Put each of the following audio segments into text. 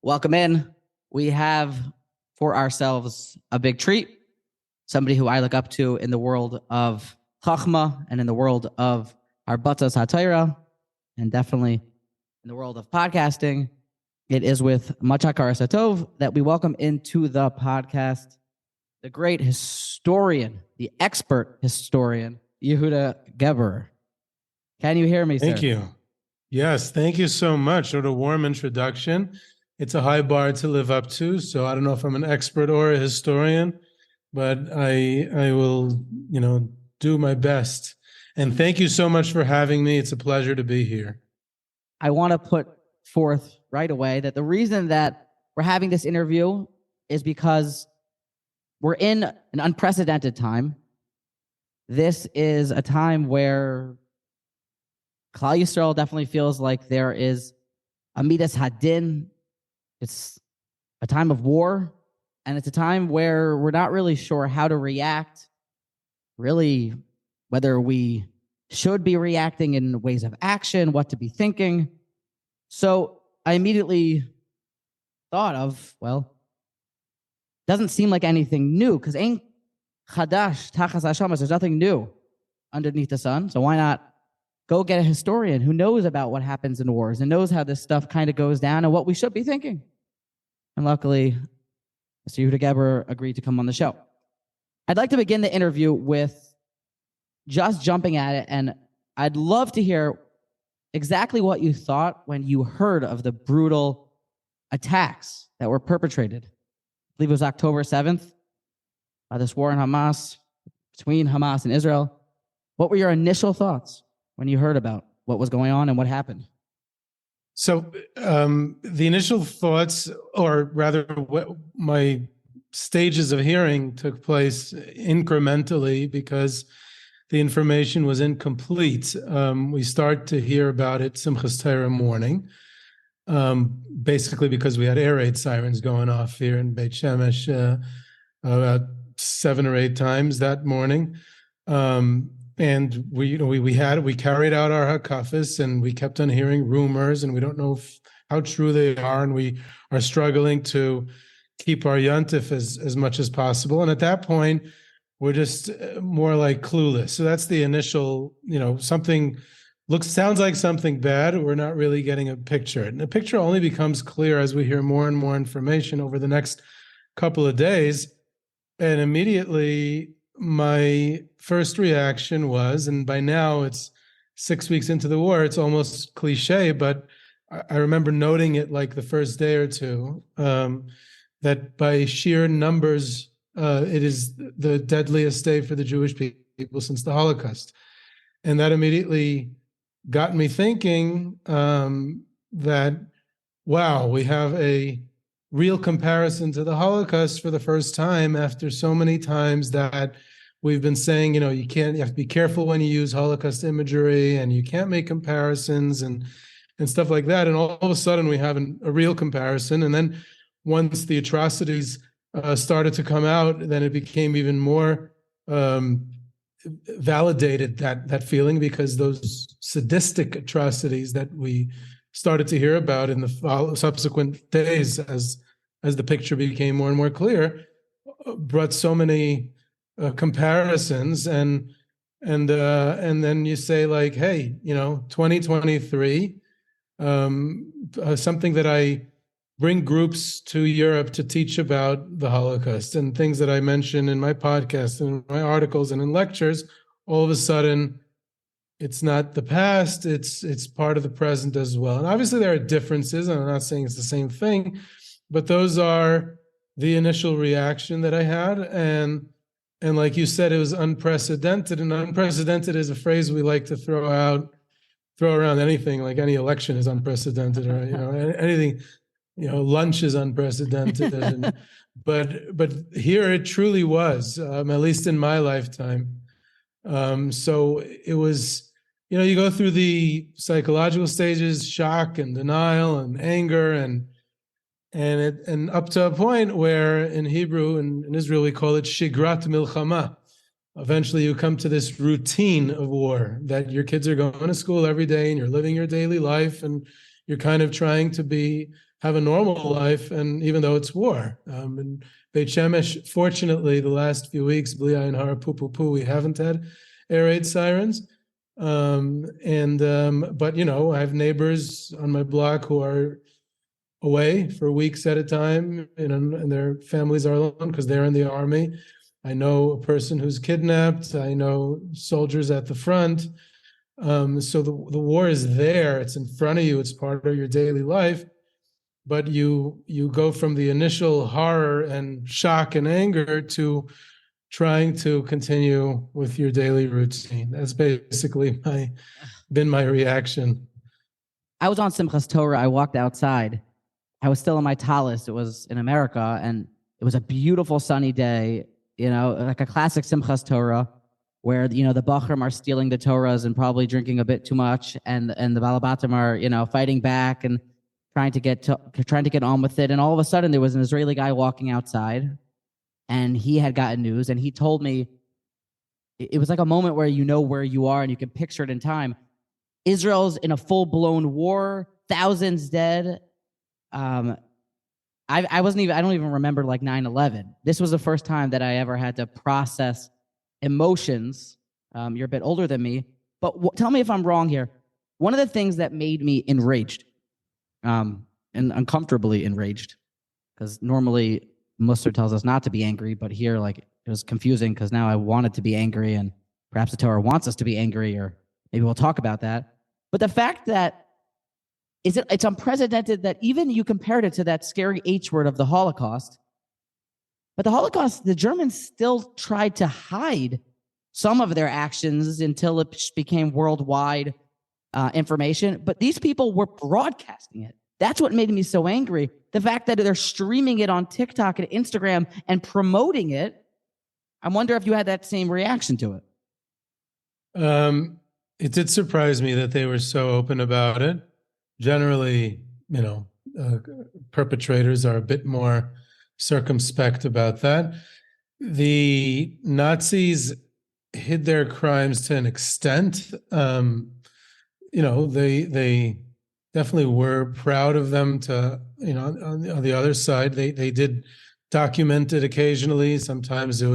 Welcome in. We have for ourselves a big treat, somebody who I look up to in the world of Chachma and in the world of Arbatas HaTorah, and definitely in the world of podcasting. It is with Machakar Satov that we welcome into the podcast the great historian, the expert historian, Yehuda Geberer. Can you hear me, sir? Thank you. Yes, thank you so much. What a warm introduction. It's a high bar to live up to, so I don't know if I'm an expert or a historian, but I will, do my best. And thank you so much for having me. It's a pleasure to be here. I want to put forth right away that the reason that we're having this interview is because we're in an unprecedented time. This is a time where Klal Yisrael definitely feels like there is a midas hadin. It's a time of war, and it's a time where we're not really sure how to react, really whether we should be reacting in ways of action, what to be thinking. So I immediately thought of, well, doesn't seem like anything new, because ain't chadash tachas hashamas, there's nothing new underneath the sun. So why not go get a historian who knows about what happens in wars and knows how this stuff kind of goes down and what we should be thinking. And luckily, Mr. Yehuda Geberer agreed to come on the show. I'd like to begin the interview with just jumping at it, and I'd love to hear exactly what you thought when you heard of the brutal attacks that were perpetrated. I believe it was October 7th, by this war in Hamas, between Hamas and Israel. What were your initial thoughts when you heard about what was going on and what happened? So the initial thoughts, or rather my stages of hearing, took place incrementally because the information was incomplete. We start to hear about it Simchas Torah morning, basically because we had air raid sirens going off here in Beit Shemesh about 7 or 8 times that morning. And we carried out our hakafis, and we kept on hearing rumors, and we don't know how true they are, and we are struggling to keep our yontif as much as possible. And at that point, we're just more like clueless. So that's the initial, something sounds like something bad. We're not really getting a picture. And the picture only becomes clear as we hear more and more information over the next couple of days. And immediately, my first reaction was, and by now it's 6 weeks into the war, it's almost cliche, but I remember noting it like the first day or two, that by sheer numbers, it is the deadliest day for the Jewish people since the Holocaust. And that immediately got me thinking that, wow, we have a real comparison to the Holocaust for the first time after so many times that we've been saying, you have to be careful when you use Holocaust imagery, and you can't make comparisons and stuff like that. And all of a sudden we have a real comparison. And then once the atrocities started to come out, then it became even more validated, that feeling, because those sadistic atrocities that we started to hear about in the subsequent days, as the picture became more and more clear, brought so many comparisons, and then you say, like, hey, 2023, something that I bring groups to Europe to teach about the Holocaust and things that I mention in my podcast and my articles and in lectures, all of a sudden, it's not the past, it's part of the present as well. And obviously there are differences, and I'm not saying it's the same thing, but those are the initial reaction that I had. And like you said, it was unprecedented, and unprecedented is a phrase we like to throw around anything, like any election is unprecedented, or anything, lunch is unprecedented. but here it truly was, at least in my lifetime. So it was, you go through the psychological stages: shock and denial and anger, and up to a point where in Hebrew and in Israel we call it shigrat milchama. Eventually you come to this routine of war, that your kids are going to school every day and you're living your daily life, and you're kind of trying to be have a normal life, and even though it's war. In Beit Shemesh, fortunately, the last few weeks, Bli Ayin Hara, poo, poo, poo, we haven't had air raid sirens. But I have neighbors on my block who are away for weeks at a time, and their families are alone because they're in the army. I know a person who's kidnapped. I know soldiers at the front. So the war is there. It's in front of you. It's part of your daily life. But you go from the initial horror and shock and anger to trying to continue with your daily routine. That's basically been my reaction. I was on Simchas Torah. I walked outside. I was still in my tallis. It was in America, and it was a beautiful sunny day, like a classic Simchas Torah, where, the Bachrim are stealing the Torahs and probably drinking a bit too much, and the Balabatim are, fighting back and trying to get on with it. And all of a sudden, there was an Israeli guy walking outside, and he had gotten news, and he told me, it was like a moment where you know where you are and you can picture it in time. Israel's in a full-blown war, thousands dead. I don't even remember like 9/11. This was the first time that I ever had to process emotions. You're a bit older than me, but tell me if I'm wrong here. One of the things that made me enraged, and uncomfortably enraged, because normally Musar tells us not to be angry, but here, like, it was confusing because now I wanted to be angry, and perhaps the Torah wants us to be angry, or maybe we'll talk about that. But the fact that it's unprecedented that even you compared it to that scary H word of the Holocaust. But the Holocaust, the Germans still tried to hide some of their actions until it became worldwide information. But these people were broadcasting it. That's what made me so angry. The fact that they're streaming it on TikTok and Instagram and promoting it. I wonder if you had that same reaction to it. It did surprise me that they were so open about it. Generally, perpetrators are a bit more circumspect about that. The Nazis hid their crimes to an extent. They definitely were proud of them to, on the other side, they did document it occasionally. Sometimes it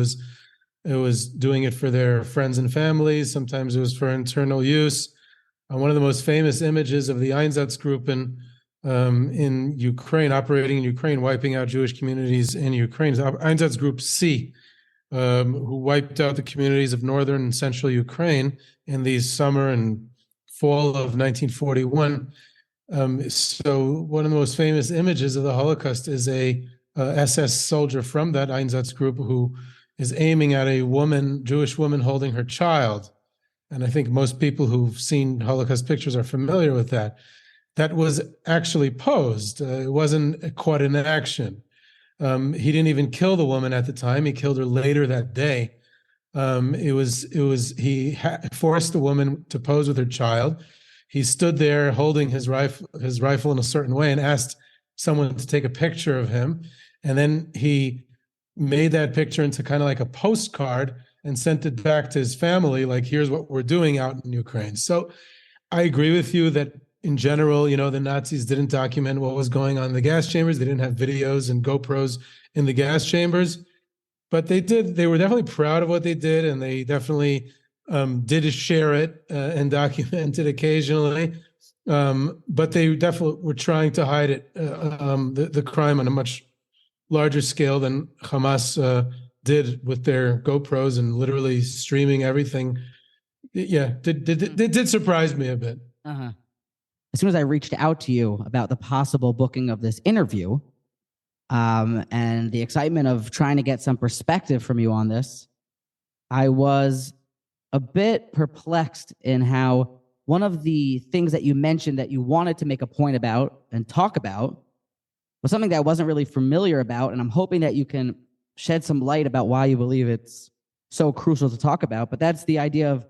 was doing it for their friends and families. Sometimes it was for internal use. One of the most famous images of the Einsatzgruppen in Ukraine, operating in Ukraine, wiping out Jewish communities in Ukraine, is Einsatzgruppe C, who wiped out the communities of northern and central Ukraine in the summer and fall of 1941. So one of the most famous images of the Holocaust is a SS soldier from that Einsatzgruppe who is aiming at a Jewish woman holding her child. And I think most people who've seen Holocaust pictures are familiar with that. That was actually posed. It wasn't caught in action. He didn't even kill the woman at the time. He killed her later that day. He forced the woman to pose with her child. He stood there holding his rifle in a certain way and asked someone to take a picture of him. And then he made that picture into kind of like a postcard and sent it back to his family, like, here's what we're doing out in Ukraine. So I agree with you that in general, the Nazis didn't document what was going on in the gas chambers. They didn't have videos and GoPros in the gas chambers, but they were definitely proud of what they did, and they definitely did share it and document it occasionally. But they definitely were trying to hide it, the crime, on a much larger scale than Hamas did with their GoPros and literally streaming everything. Yeah, it did surprise me a bit. Uh-huh. As soon as I reached out to you about the possible booking of this interview, and the excitement of trying to get some perspective from you on this, I was a bit perplexed in how one of the things that you mentioned that you wanted to make a point about and talk about was something that I wasn't really familiar about, and I'm hoping that you can shed some light about why you believe it's so crucial to talk about, but that's the idea of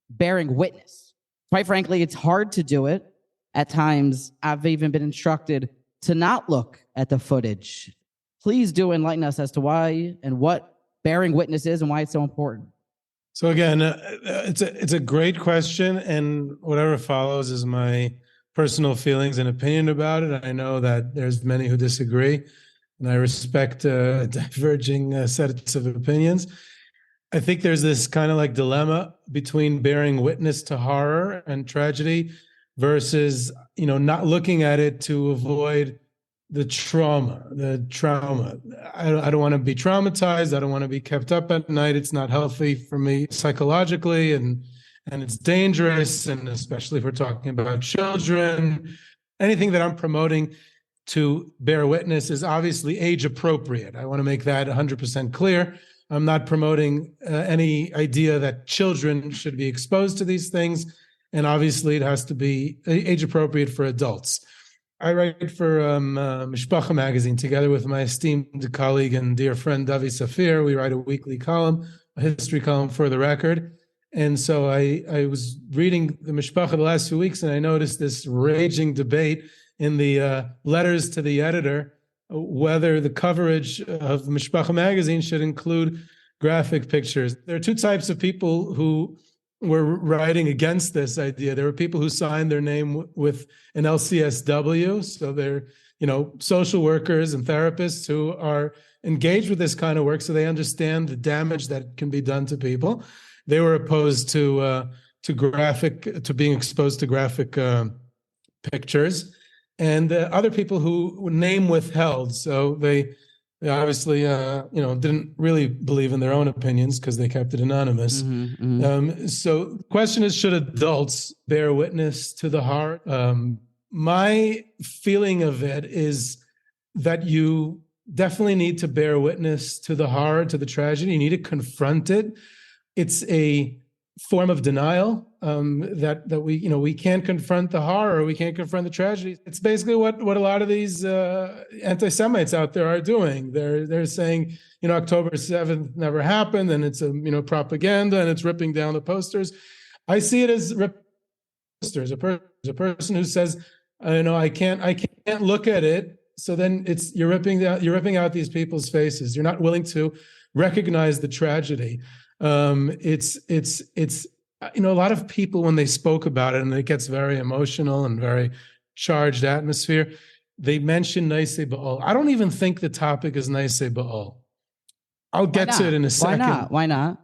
bearing witness. Quite frankly, it's hard to do it. At times, I've even been instructed to not look at the footage. Please do enlighten us as to why and what bearing witness is and why it's so important. So again, it's a great question, and whatever follows is my personal feelings and opinion about it. I know that there's many who disagree, and I respect diverging sets of opinions. I think there's this kind of like dilemma between bearing witness to horror and tragedy versus, not looking at it to avoid the trauma. I don't want to be traumatized. I don't want to be kept up at night. It's not healthy for me psychologically, and it's dangerous. And especially if we're talking about children, anything that I'm promoting to bear witness is obviously age appropriate. I want to make that 100% clear. I'm not promoting any idea that children should be exposed to these things. And obviously it has to be age appropriate for adults. I write for Mishpacha magazine together with my esteemed colleague and dear friend, Davi Safir. We write a weekly column, a history column for the record. And so I was reading the Mishpacha the last few weeks, and I noticed this raging debate in the letters to the editor whether the coverage of Mishpacha magazine should include graphic pictures. There are two types of people who were writing against this idea. There were people who signed their name with an LCSW, so they're social workers and therapists who are engaged with this kind of work, so they understand the damage that can be done to people. They were opposed to being exposed to graphic pictures. And other people who name withheld, so they obviously didn't really believe in their own opinions because they kept it anonymous. So the question is, should adults bear witness to the horror? My feeling of it is that you definitely need to bear witness to the horror, to the tragedy. You need to confront it. It's a form of denial that we can't confront the horror, we can't confront the tragedy. It's basically what a lot of these anti-Semites out there are doing. They're saying October 7th never happened, and it's propaganda, and it's ripping down the posters. I see it as posters. A person who says, I can't look at it. So then you're ripping out these people's faces. You're not willing to recognize the tragedy. It's a lot of people, when they spoke about it, and it gets very emotional and very charged atmosphere, they mention Naisei Ba'al. I don't even think the topic is Naisei Ba'al. I'll get to it in a second. Why not?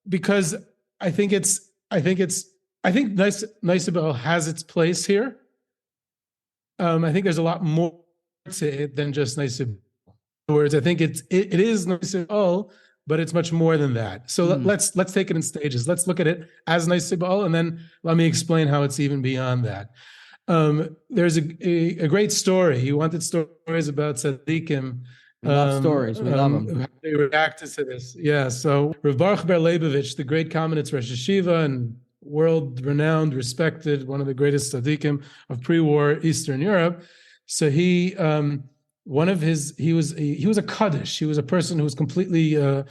Because I think Naisei Ba'al has its place here. I think there's a lot more to it than just Naisei Ba'al. In other words, I think it is Naisei Ba'al, but it's much more than that. So let's take it in stages. Let's look at it as Naisei Ba'al, and then let me explain how it's even beyond that. There's a great story. You wanted stories about tzaddikim. We love stories. We love them. How they reacted to this. Yeah. So Rav Baruch Ber Leibovich, the great Kamenetz Rosh Yeshiva and world-renowned, respected, one of the greatest tzaddikim of pre-war Eastern Europe. So he was a kaddish. He was a person who was completely, a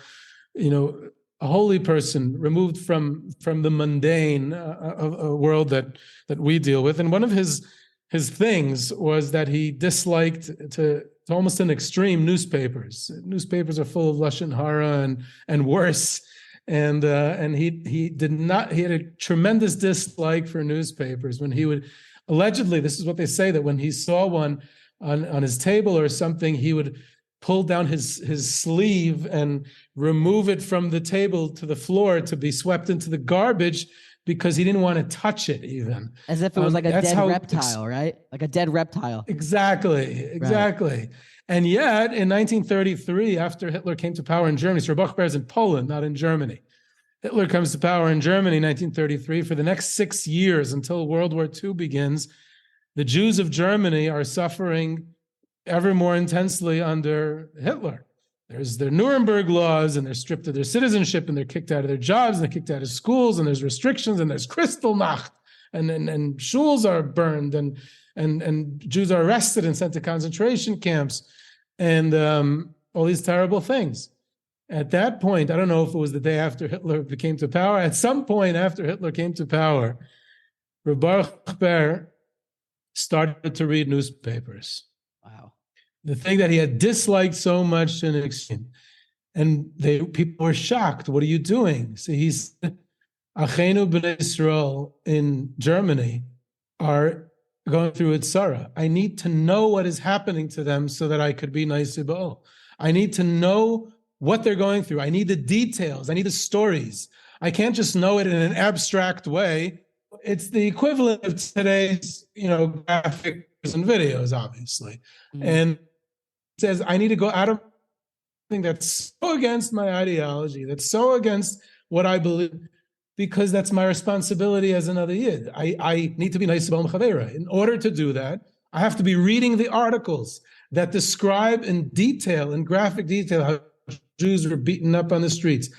holy person, removed from the mundane a world that we deal with. And one of his things was that he disliked to almost an extreme newspapers. Newspapers are full of lashon hara and worse. And he had a tremendous dislike for newspapers. When he would, allegedly, this is what they say, that when he saw one on his table or something, he would pull down his sleeve and remove it from the table to the floor to be swept into the garbage because he didn't want to touch it even. As if it was like a dead reptile, right? Like a dead reptile. Exactly. Right. And yet, in 1933, after Hitler came to power in Germany, so Baruch Ber is in Poland, not in Germany. Hitler comes to power in Germany in 1933. For the next 6 years, until World War II begins, the Jews of Germany are suffering ever more intensely under Hitler. There's the Nuremberg laws, and they're stripped of their citizenship, and they're kicked out of their jobs, and they're kicked out of schools, and there's restrictions, and there's Kristallnacht, and shuls are burned, and Jews are arrested and sent to concentration camps, and all these terrible things. At that point, I don't know if it was the day after Hitler came to power, at some point after Hitler came to power, Rav Baruch Ber started to read newspapers. Wow. The thing that he had disliked so much in extreme. And people were shocked. What are you doing? So he said, Achenu b'nei Yisrael in Germany are going through Itzara. I need to know what is happening to them so that I could be nice to I need to know what they're going through. I need the details. I need the stories. I can't just know it in an abstract way. It's the equivalent of today's, graphics and videos, obviously. And it says, I need to go out of something that's so against my ideology, that's so against what I believe, because that's my responsibility as another Yid. I need to be nice about Chavera. In order to do that, I have to be reading the articles that describe in detail, in graphic detail, how Jews were beaten up on the streets,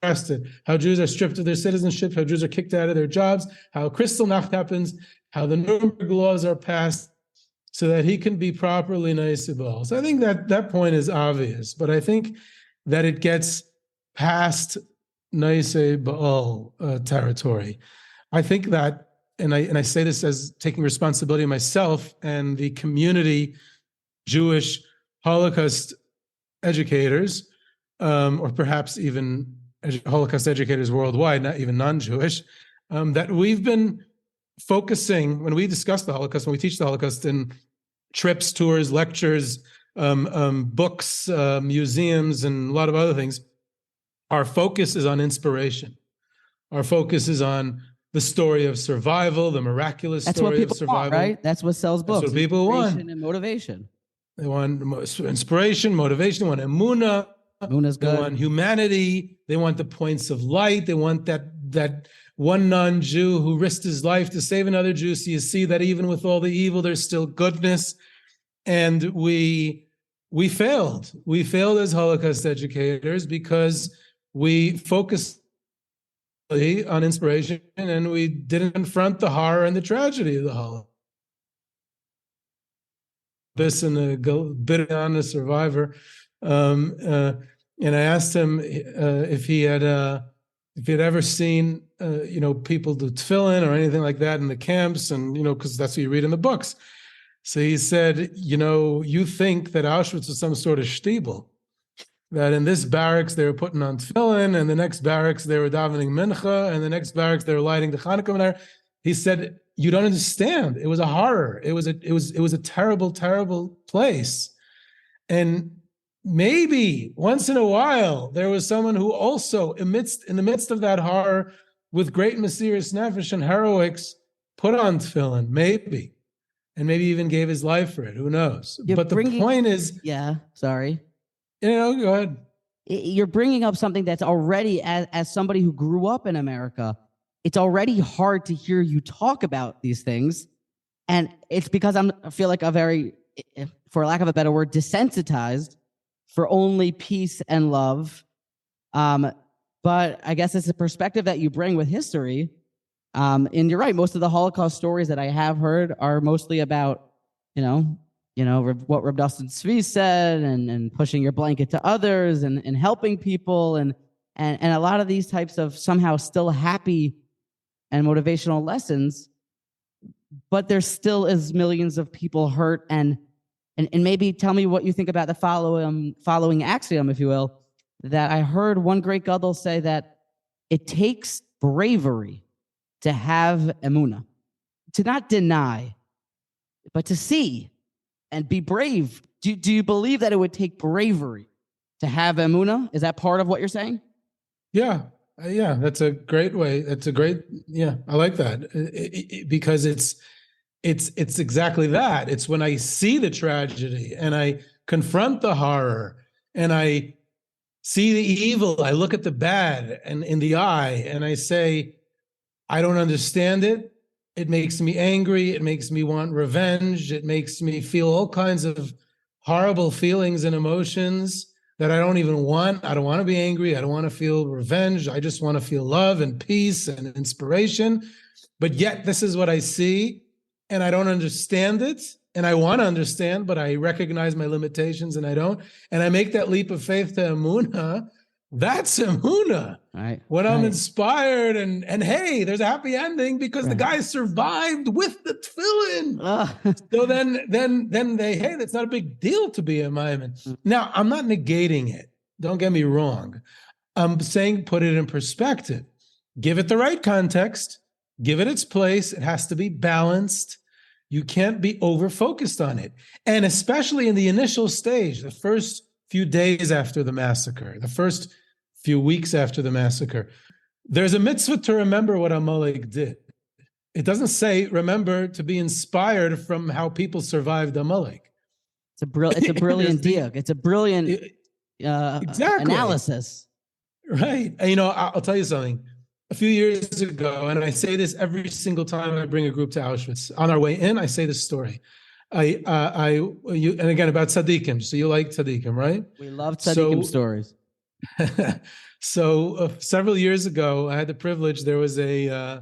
arrested, how Jews are stripped of their citizenship, how Jews are kicked out of their jobs, how Kristallnacht happens, how the Nuremberg laws are passed, so that he can be properly nice about. So I think that point is obvious, but I think that it gets past nice Baal territory. I think that, and I say this as taking responsibility myself and the community, Jewish Holocaust educators, or perhaps even Holocaust educators worldwide, not even non-Jewish, that we've been focusing, when we discuss the Holocaust, when we teach the Holocaust in trips, tours, lectures, books, museums, and a lot of other things, our focus is on inspiration. Our focus is on the story of survival, the miraculous story of survival. Want, right? That's what sells books. That's what people want. And motivation. They want inspiration, motivation. They want emunah. Emunah's good. They want humanity. They want the points of light. They want that one non-Jew who risked his life to save another Jew. So you see that even with all the evil, there's still goodness. And we failed. We failed as Holocaust educators because we focused on inspiration and we didn't confront the horror and the tragedy of the Holocaust. This and a bitter a survivor, and I asked him if he had ever seen people do tefillin or anything like that in the camps, and because that's what you read in the books. So he said, you think that Auschwitz was some sort of shtibel, that in this barracks they were putting on tefillin, and the next barracks they were davening mincha, and the next barracks they were lighting the Hanukkah there. He said, you don't understand. It was a horror. It was a terrible, terrible place. And maybe once in a while there was someone who also, in the midst of that horror, with great mesirus nefesh and heroics, put on tefillin, maybe, and maybe even gave his life for it. Who knows? But the point is, sorry. Go ahead. You're bringing up something that's already, as somebody who grew up in America, it's already hard to hear you talk about these things. And it's because I feel like a very, for lack of a better word, desensitized for only peace and love. But I guess it's a perspective that you bring with history. And you're right, most of the Holocaust stories that I have heard are mostly about, what Reb Dustin Tzvi said, and pushing your blanket to others, and helping people, and a lot of these types of somehow still happy and motivational lessons, but there still is millions of people hurt. And maybe tell me what you think about the following axiom, if you will, that I heard one great gadol say, that it takes bravery to have emunah, to not deny, but to see and be brave. Do you believe that it would take bravery to have emunah? Is that part of what you're saying? Yeah, that's a great way. I like that, because it's exactly that. It's when I see the tragedy and I confront the horror and I see the evil, I look at the bad and in the eye and I say, I don't understand it. It makes me angry. It makes me want revenge. It makes me feel all kinds of horrible feelings and emotions that I don't even want. I don't want to be angry. I don't want to feel revenge. I just want to feel love and peace and inspiration. But yet this is what I see, and I don't understand it. And I want to understand, but I recognize my limitations and I don't. And I make that leap of faith to emunah. That's emunah. Right. When I'm inspired and hey, there's a happy ending because the guy survived with the tefillin. So then they, hey, that's not a big deal to be a maimon. Now, I'm not negating it. Don't get me wrong. I'm saying put it in perspective. Give it the right context. Give it its place. It has to be balanced. You can't be over-focused on it. And especially in the initial stage, the first few days after the massacre, the first few weeks after the massacre, there's a mitzvah to remember what Amalek did. It doesn't say, remember to be inspired from how people survived Amalek. It's a brilliant diak. It's a brilliant analysis. Right. And, I'll tell you something. A few years ago, and I say this every single time I bring a group to Auschwitz. On our way in, I say this story. And again, about tzaddikim. So you like tzaddikim, right? We love tzaddikim stories. So several years ago, I had the privilege. There was a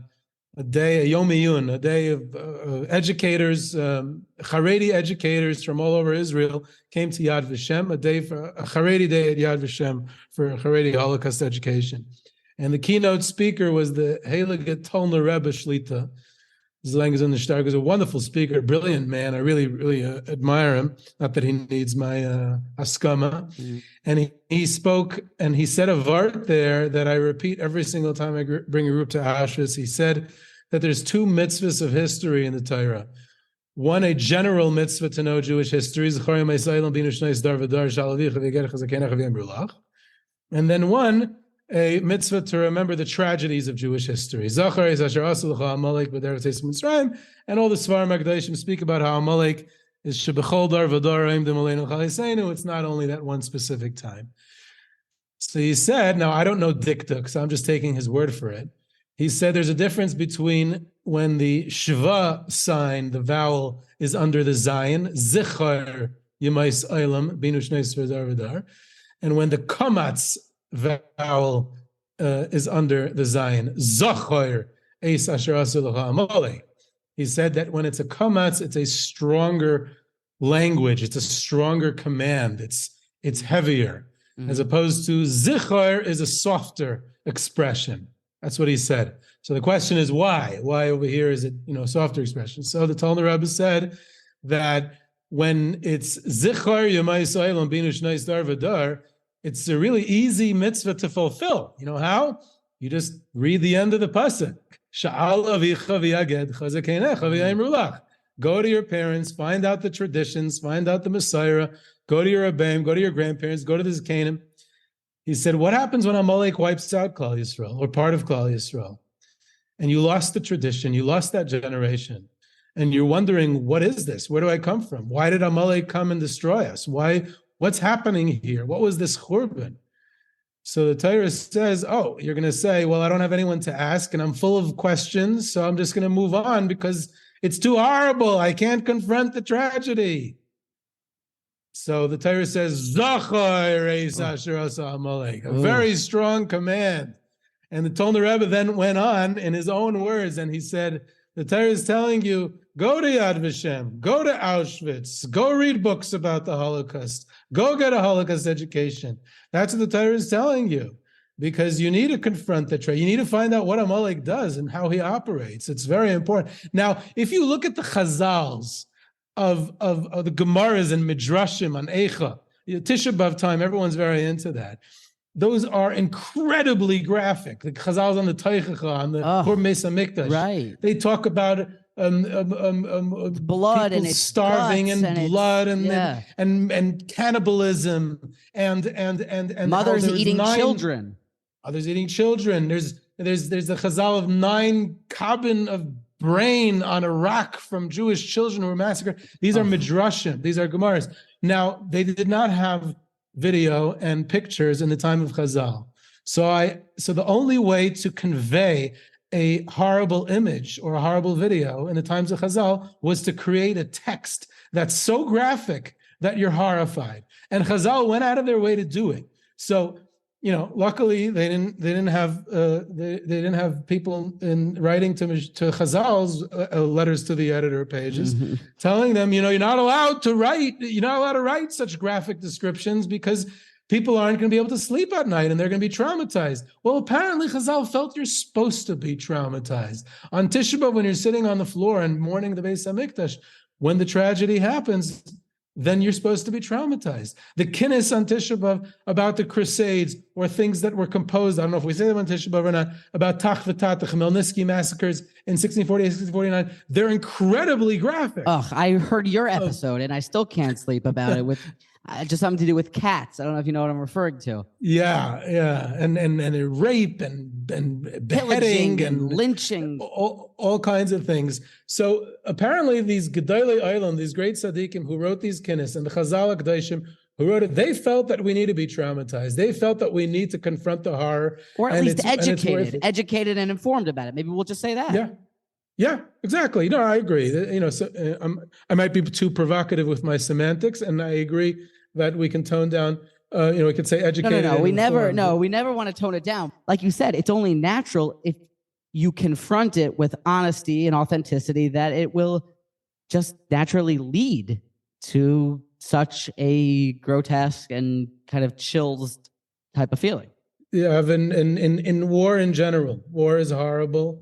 day, a Yom Iyun, a day of educators, Haredi educators from all over Israel came to Yad Vashem, a Haredi day at Yad Vashem for Haredi Holocaust education. And the keynote speaker was the Heilige Tolner Rebbe Shlita. Zlang in the Stark is a wonderful speaker, brilliant man. I really, really admire him. Not that he needs my askama. And he spoke and he said a vart there that I repeat every single time I bring a group to Auschwitz. He said that there's two mitzvahs of history in the Torah. One, a general mitzvah to know Jewish history. And then one, a mitzvah to remember the tragedies of Jewish history. And all the Svarim HaKadoshim speak about how Amalek is shebechol dar v'dar im d'maleinu chaliseinu. It's not only that one specific time. So he said, now I don't know diktuk, so I'm just taking his word for it. He said there's a difference between when the shva sign, the vowel, is under the zayin, zichar yemais eilam, binu shneis v'dar v'dar, and when the kamatz vowel is under the zayin, zachar eis asher asu l'cha amalek. He said that when it's a kamatz, it's a stronger language, it's a stronger command, it's heavier, as opposed to zichar is a softer expression. That's what he said. So the question is why? Why over here is it, softer expression? So the Talmud Rabbi said that when it's zichar yemai Yisrael binu shnei dar v'dar, it's a really easy mitzvah to fulfill. You know how? You just read the end of the pasuk. Sha'al avicha v'yaged chazakeinecha v'yamru lach. Go to your parents, find out the traditions, find out the Messiah, go to your Rabbeim, go to your grandparents, go to the Zakanim. He said, what happens when Amalek wipes out Klal Yisrael, or part of Klal Yisrael? And you lost the tradition, you lost that generation. And you're wondering, what is this? Where do I come from? Why did Amalek come and destroy us? What's happening here? What was this churban? So the Torah says, you're going to say, well, I don't have anyone to ask, and I'm full of questions, so I'm just going to move on because it's too horrible. I can't confront the tragedy. So the Torah says, Zachar eis asher asa Amalek, a very strong command. And the Talmud Rebbe then went on in his own words, and he said, the Torah is telling you, go to Yad Vashem, go to Auschwitz, go read books about the Holocaust, go get a Holocaust education. That's what the Torah is telling you, because you need to confront the tragedy. You need to find out what Amalek does and how he operates. It's very important. Now, if you look at the Chazals of the Gemaras and Midrashim on Eicha, Tisha B'Av time, everyone's very into that. Those are incredibly graphic. The Chazals on the Teichacha, on the Churban Beis HaMikdash. Right. They talk about blood and starving and blood and cannibalism and mothers eating children. Others eating children. There's the Chazal of 9 kabin of brain on a rock from Jewish children who were massacred. These are midrashim. These are gemaras. Now, they did not have video and pictures in the time of Chazal. So the only way to convey a horrible image or a horrible video in the times of Chazal was to create a text that's so graphic that you're horrified. And Chazal went out of their way to do it. So, luckily they didn't have people in writing to Chazal's letters to the editor pages, telling them, you're not allowed to write such graphic descriptions because people aren't going to be able to sleep at night and they're going to be traumatized. Well, apparently Chazal felt you're supposed to be traumatized. On Tisha B'Av, when you're sitting on the floor and mourning the Beis HaMikdash, when the tragedy happens, then you're supposed to be traumatized. The kinnis on Tisha B'Av about the Crusades or things that were composed, I don't know if we say them on Tisha B'Av or not, about Tach V'Tat, the Khmelnytsky massacres in 1648, 1649. They're incredibly graphic. Ugh, I heard your episode and I still can't sleep about it with just something to do with cats. I don't know if you know what I'm referring to. Yeah, and rape and beheading Pillaging and lynching. all kinds of things. So apparently these Gedolei Olam, these great tzaddikim who wrote these kinnis, and the Chazal HaKadoshim who wrote it, they felt that we need to be traumatized. They felt that we need to confront the horror. Or at least educated and informed about it. Maybe we'll just say that. Yeah, exactly. No, I agree. So I might be too provocative with my semantics, and I agree that we can tone down. We could say educated. No. We never want to tone it down. Like you said, it's only natural if you confront it with honesty and authenticity that it will just naturally lead to such a grotesque and kind of chills type of feeling. Yeah, in war in general, war is horrible.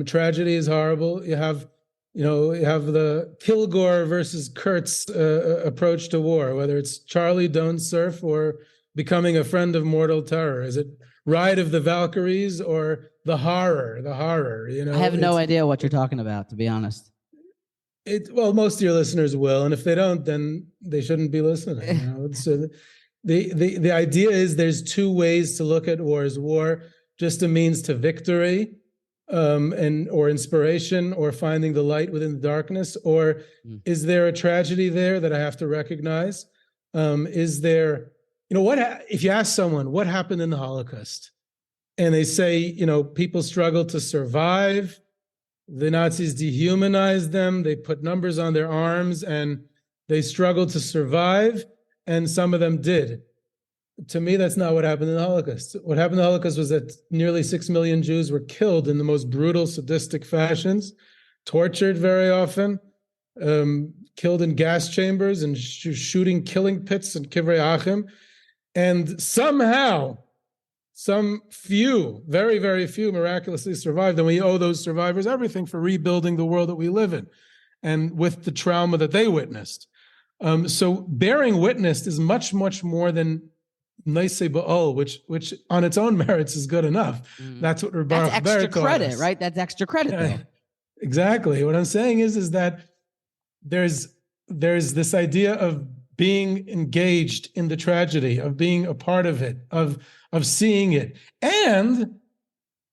Tragedy is horrible. You have the Kilgore versus Kurtz approach to war, whether it's Charlie Don't Surf or Becoming a Friend of Mortal Terror. Is it Ride of the Valkyries or the horror? I have no idea what you're talking about, to be honest. Well, most of your listeners will, and if they don't, then they shouldn't be listening. So the idea is there's two ways to look at war. Is war just a means to victory, or inspiration, or finding the light within the darkness, or is there a tragedy there that I have to recognize? Is there, if you ask someone what happened in the Holocaust, and they say, people struggled to survive, the Nazis dehumanized them, they put numbers on their arms, and they struggled to survive, and some of them did. To me, that's not what happened in the Holocaust. What happened in the Holocaust was that nearly 6 million Jews were killed in the most brutal, sadistic fashions, tortured very often, killed in gas chambers and killing pits and kivrei achim. And somehow, some few, very, very few miraculously survived. And we owe those survivors everything for rebuilding the world that we live in and with the trauma that they witnessed. So bearing witness is much, much more than Naisei Ba'ol, which on its own merits is good enough. That's what Rabbi That's extra credit, right? That's extra credit. Yeah, exactly. What I'm saying is that there's this idea of being engaged in the tragedy, of being a part of it, of seeing it. And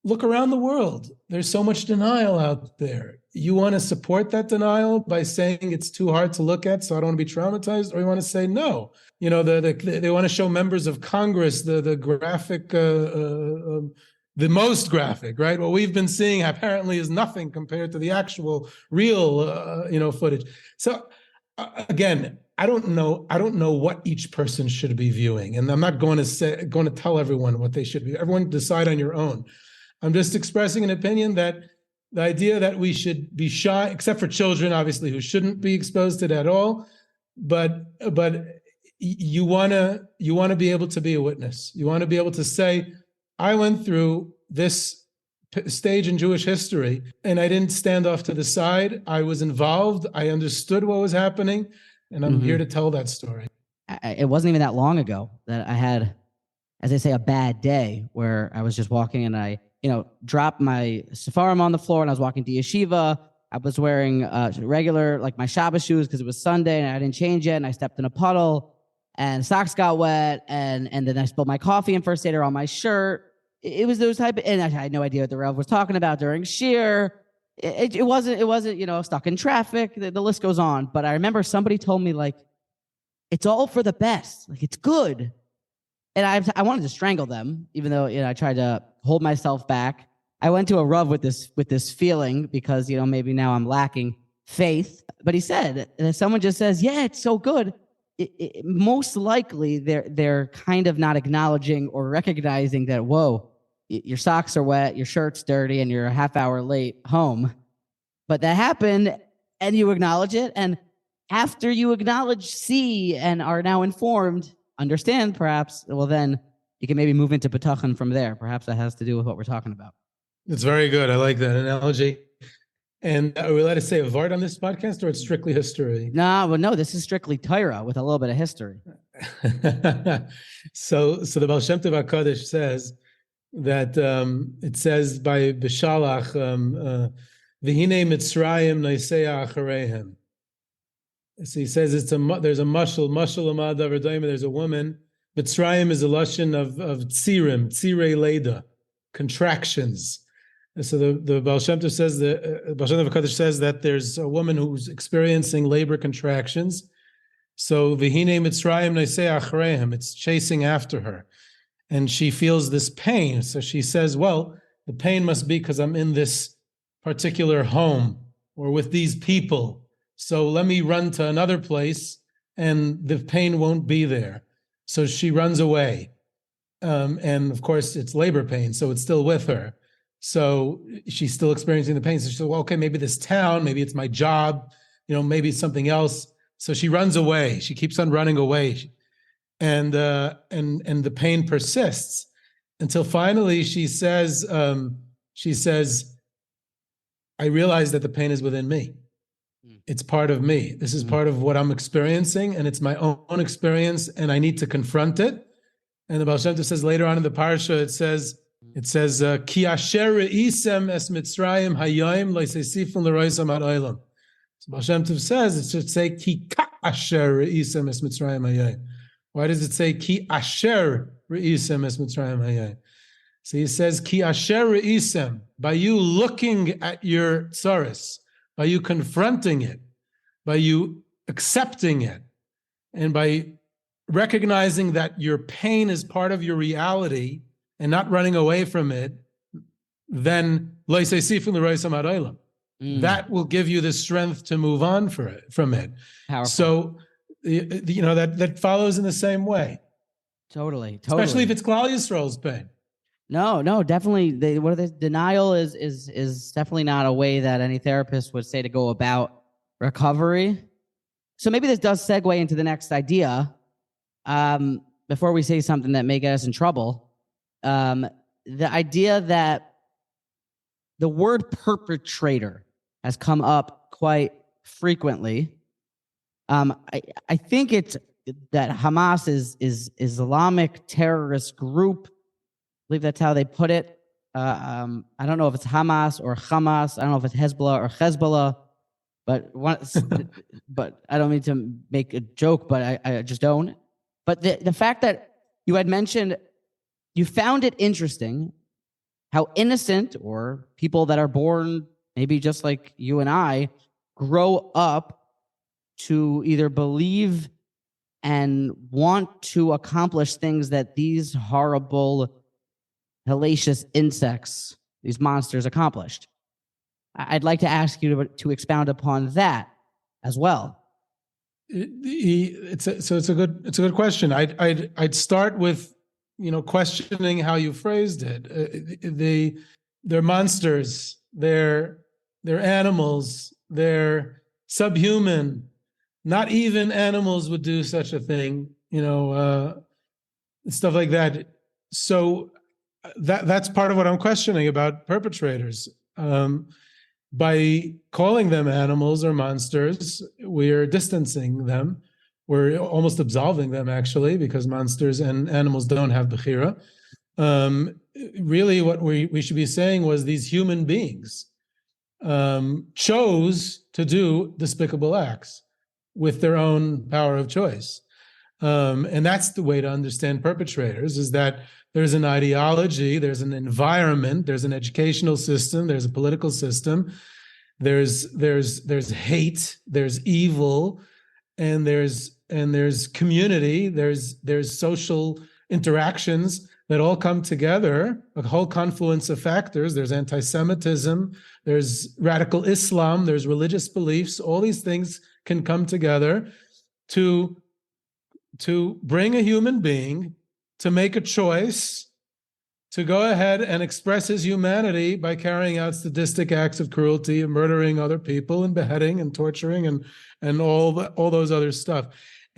look around the world. There's so much denial out there. You want to support that denial by saying it's too hard to look at, so I don't want to be traumatized, or you want to say no. They want to show members of Congress the graphic, the most graphic, right? What we've been seeing apparently is nothing compared to the actual real, footage. So again, I don't know what each person should be viewing, and I'm not going to tell everyone what they should be. Everyone decide on your own. I'm just expressing an opinion that the idea that we should be shy, except for children, obviously, who shouldn't be exposed to it at all. But you want to be able to be a witness. You want to be able to say, I went through this stage in Jewish history, and I didn't stand off to the side. I was involved. I understood what was happening, and I'm here to tell that story. It wasn't even that long ago that I had, as they say, a bad day where I was just walking and I, dropped my sefarim on the floor and I was walking to yeshiva. I was wearing regular, like my Shabbos shoes because it was Sunday and I didn't change yet. And I stepped in a puddle and socks got wet. And then I spilled my coffee and first aider on my shirt. It was those type of, and I had no idea what the Rev was talking about during Shir. It wasn't, stuck in traffic. The list goes on. But I remember somebody told me, like, it's all for the best. Like, it's good. And I wanted to strangle them, even though, I tried to hold myself back. I went to a Rav with this feeling because, maybe now I'm lacking faith. But he said, if someone just says, yeah, it's so good, most likely they're kind of not acknowledging or recognizing that, whoa, your socks are wet, your shirt's dirty, and you're a half hour late home. But that happened, and you acknowledge it. And after you acknowledge, see, and are now informed, understand perhaps, well, then you can maybe move into bitachon from there. Perhaps that has to do with what we're talking about. It's very good. I like that analogy. And are we allowed to say a vart on this podcast, or it's strictly history? No, this is strictly Torah with a little bit of history. So the Baal Shem Tov HaKadosh says that it says by Bishalach, V'hinei Mitzrayim Naisea Achareihem. So he says there's a mashal amad davar. There's a woman. Mitzrayim is a lashon of tzirim, tzirei leda, contractions. And so the Baal Shem Tov says Baal Shem Tov HaKadosh says that there's a woman who's experiencing labor contractions. So v'hinei Mitzrayim naisei achreihem, it's chasing after her, and she feels this pain. So she says, "Well, the pain must be because I'm in this particular home or with these people. So let me run to another place, and the pain won't be there." So she runs away, and of course it's labor pain, so it's still with her. So she's still experiencing the pain. So she said, "Well, okay, maybe this town, maybe it's my job, maybe it's something else." So she runs away. She keeps on running away, and the pain persists until finally she says, "I realize that the pain is within me. It's part of me. This is part of what I'm experiencing, and it's my own experience, and I need to confront it." And the Baal Shem Tov says later on in the parsha, it says, "Ki asher re'isem es Mitzrayim hayayim lo'isesifun l'roisam ad olam." So Baal Shem Tov says it should say Ki asher re'isem es Mitzrayim hayayim. Why does it say Ki asher re'isem es Mitzrayim hayayim? So he says Ki asher re'isem, by you looking at your tsaris, by you confronting it, by you accepting it, and by recognizing that your pain is part of your reality and not running away from it, then that will give you the strength to move on from it. Powerful. So, that follows in the same way. Totally. Especially if it's Klal Yisrael's pain. No, definitely. Denial is definitely not a way that any therapist would say to go about recovery. So maybe this does segue into the next idea. Before we say something that may get us in trouble, the idea that the word perpetrator has come up quite frequently. I think it's that Hamas is Islamic terrorist group. I believe that's how they put it. I don't know if it's Hamas or Hamas. I don't know if it's Hezbollah or Hezbollah. But I don't mean to make a joke, but I just don't. But the fact that you had mentioned, you found it interesting how innocent, or people that are born maybe just like you and I, grow up to either believe and want to accomplish things that these horrible, hellacious insects, these monsters, accomplished. I'd like to ask you to expound upon that as well. It's a good question. I'd start with questioning how you phrased it. They're monsters. They're animals. They're subhuman. Not even animals would do such a thing. Stuff like that. So that's part of what I'm questioning about perpetrators. By calling them animals or monsters, we're distancing them. We're almost absolving them, actually, because monsters and animals don't have bechira. Really, what we should be saying was these human beings chose to do despicable acts with their own power of choice. And that's the way to understand perpetrators, is that there's an ideology, there's an environment, there's an educational system, there's a political system, there's hate, there's evil, and there's community, there's social interactions that all come together, a whole confluence of factors. There's antisemitism, there's radical Islam, there's religious beliefs. All these things can come together to bring a human being to make a choice to go ahead and express his humanity by carrying out sadistic acts of cruelty and murdering other people and beheading and torturing and all those other stuff.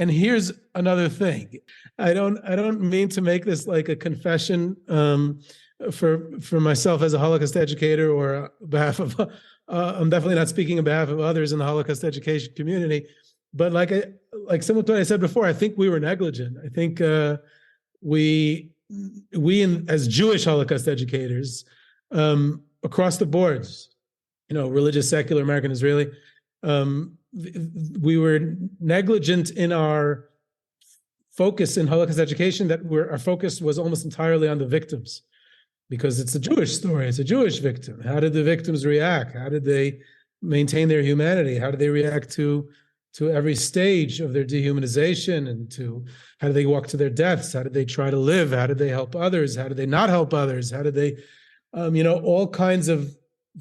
And here's another thing. I don't mean to make this like a confession for myself as a Holocaust educator, or on behalf of I'm definitely not speaking on behalf of others in the Holocaust education community. but like similar to what I said before, I think we were negligent. I think we as Jewish Holocaust educators, across the boards, religious, secular, American, Israeli, we were negligent in our focus in Holocaust education, that our focus was almost entirely on the victims, because it's a Jewish story, it's a Jewish victim. How did the victims react? How did they maintain their humanity? How did they react to every stage of their dehumanization, and to how did they walk to their deaths? How did they try to live? How did they help others? How did they not help others? How did they, all kinds of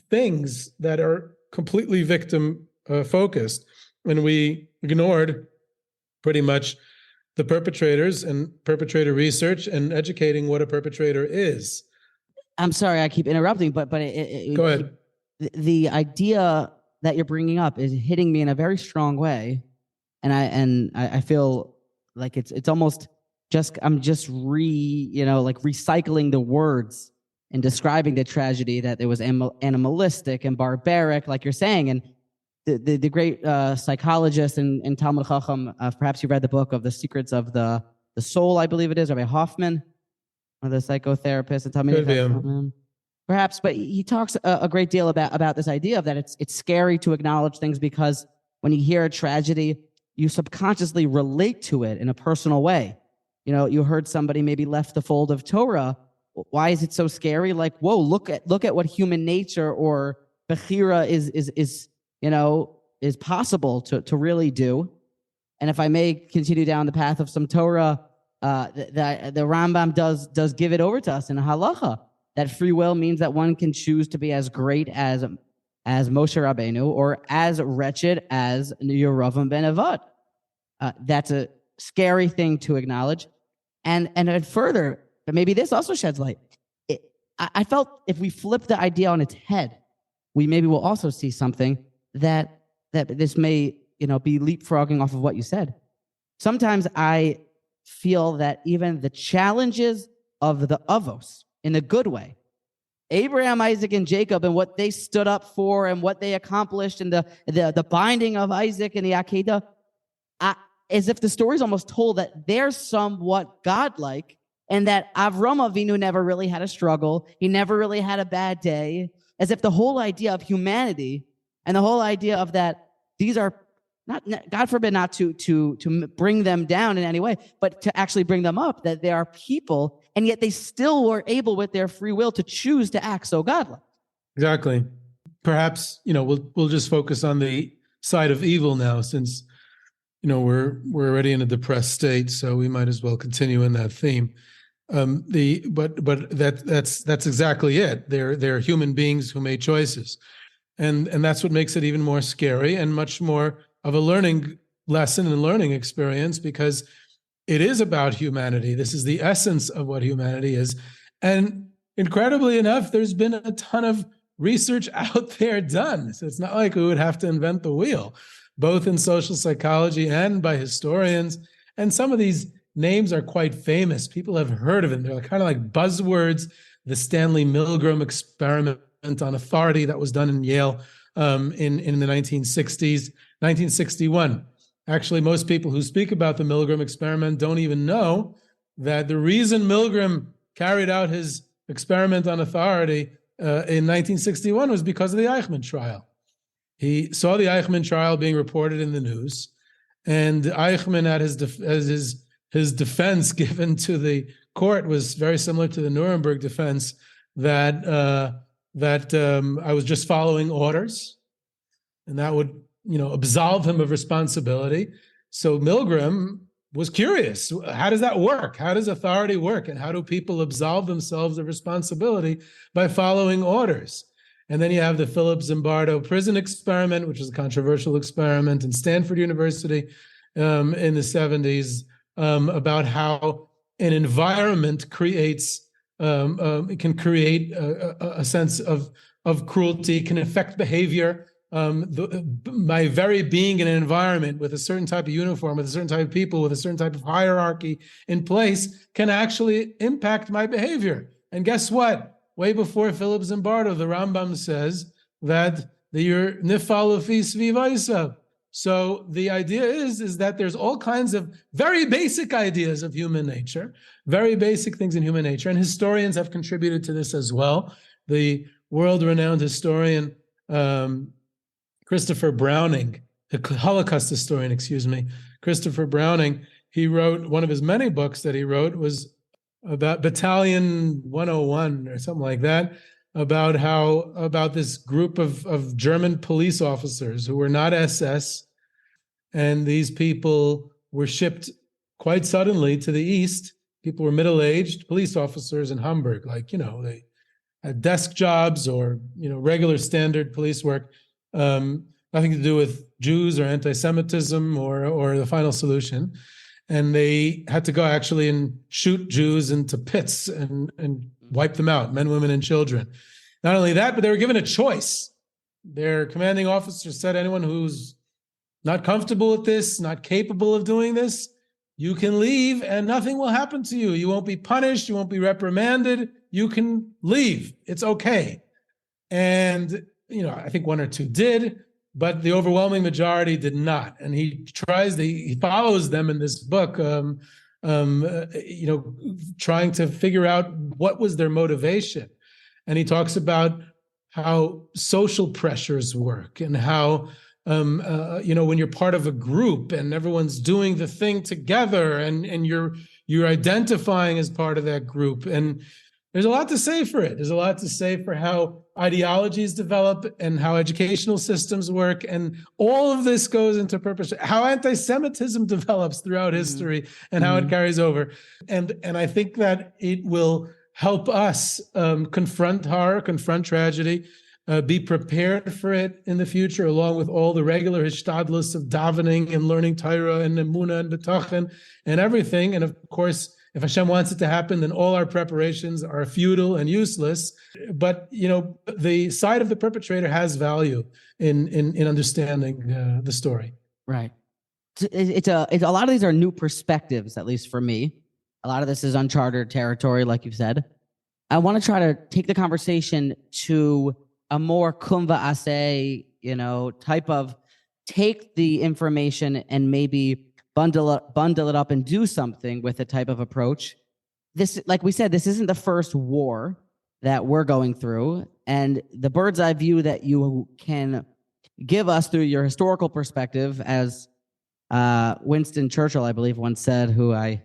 things that are completely victim focused. And we ignored pretty much the perpetrators and perpetrator research and educating what a perpetrator is. I'm sorry, I keep interrupting, but Go ahead. The idea that you're bringing up is hitting me in a very strong way, and I feel like it's almost just I'm just recycling the words and describing the tragedy, that it was animalistic and barbaric, like you're saying. And the great psychologist and Talmud Chacham, perhaps you read the book of The Secrets of the Soul, I believe it is, Rabbi Hoffman, one of the psychotherapists and Talmud. Perhaps, but he talks a great deal about this idea of that it's scary to acknowledge things, because when you hear a tragedy, you subconsciously relate to it in a personal way. You heard somebody maybe left the fold of Torah. Why is it so scary? Like, whoa, look at what human nature or bechira is possible to really do. And if I may continue down the path of some Torah, the Rambam does give it over to us in halacha, that free will means that one can choose to be as great as Moshe Rabbeinu, or as wretched as Yeravam ben Avad. That's a scary thing to acknowledge. And further, but maybe this also sheds light. I felt if we flip the idea on its head, we maybe will also see something that this may be leapfrogging off of what you said. Sometimes I feel that even the challenges of the Avos, in a good way, Abraham, Isaac, and Jacob, and what they stood up for and what they accomplished, and the binding of Isaac and the Akedah, as if the story's almost told that they're somewhat godlike, and that Avram Avinu never really had a struggle. He never really had a bad day. As if the whole idea of humanity and the whole idea of that these are not, God forbid, not to bring them down in any way, but to actually bring them up, that they are people, and yet they still were able with their free will to choose to act so godlike. Exactly. Perhaps, we'll just focus on the side of evil now, since, we're already in a depressed state, so we might as well continue in that theme. But that's exactly it. They're human beings who made choices, and that's what makes it even more scary and much more of a learning lesson and learning experience, because it is about humanity. This is the essence of what humanity is, and incredibly enough, there's been a ton of research out there done. So it's not like we would have to invent the wheel, both in social psychology and by historians. And some of these names are quite famous. People have heard of them. They're kind of like buzzwords. The Stanley Milgram experiment on authority that was done in Yale in the 1960s, 1961. Actually, most people who speak about the Milgram experiment don't even know that the reason Milgram carried out his experiment on authority in 1961 was because of the Eichmann trial. He saw the Eichmann trial being reported in the news, and Eichmann, at his defense given to the court, was very similar to the Nuremberg defense, that I was just following orders, and that would absolve him of responsibility. So Milgram was curious. How does that work? How does authority work? And how do people absolve themselves of responsibility by following orders? And then you have the Philip Zimbardo prison experiment, which is a controversial experiment in Stanford University in the 70s, about how an environment creates, can create a sense of cruelty, can affect behavior. My very being in an environment with a certain type of uniform, with a certain type of people, with a certain type of hierarchy in place, can actually impact my behavior. And guess what? Way before Philip Zimbardo, the Rambam says that you're nifal ufi svivaisa. So the idea is that there's all kinds of very basic ideas of human nature, very basic things in human nature, and historians have contributed to this as well. The world-renowned historian Christopher Browning, the Holocaust historian, Christopher Browning, he wrote, one of his many books that he wrote was about Battalion 101 or something like that, about this group of German police officers who were not SS, and these people were shipped quite suddenly to the east. People were middle-aged police officers in Hamburg, they had desk jobs or regular standard police work, nothing to do with Jews or anti-Semitism or the final solution. And they had to go actually and shoot Jews into pits and wipe them out, men, women, and children. Not only that, but they were given a choice. Their commanding officer said, anyone who's not comfortable with this, not capable of doing this, you can leave and nothing will happen to you. You won't be punished. You won't be reprimanded. You can leave. It's okay. And, I think one or two did, but the overwhelming majority did not. And he follows them in this book, trying to figure out what was their motivation. And he talks about how social pressures work and how, when you're part of a group and everyone's doing the thing together and you're identifying as part of that group. And there's a lot to say for it. There's a lot to say for how ideologies develop and how educational systems work. And all of this goes into how anti-Semitism develops throughout history and how it carries over. And I think that it will help us confront horror, confront tragedy, be prepared for it in the future, along with all the regular hishtadlus of davening and learning Torah and emunah and bitachon and everything. And of course, if Hashem wants it to happen, then all our preparations are futile and useless. But the side of the perpetrator has value in understanding the story. Right. It's a lot of these are new perspectives, at least for me. A lot of this is uncharted territory, like you've said. I want to try to take the conversation to a more kumva aseh, type of take the information and maybe bundle it up and do something with a type of approach. This, like we said, this isn't the first war that we're going through, and the bird's eye view that you can give us through your historical perspective, as Winston Churchill, I believe, once said, who I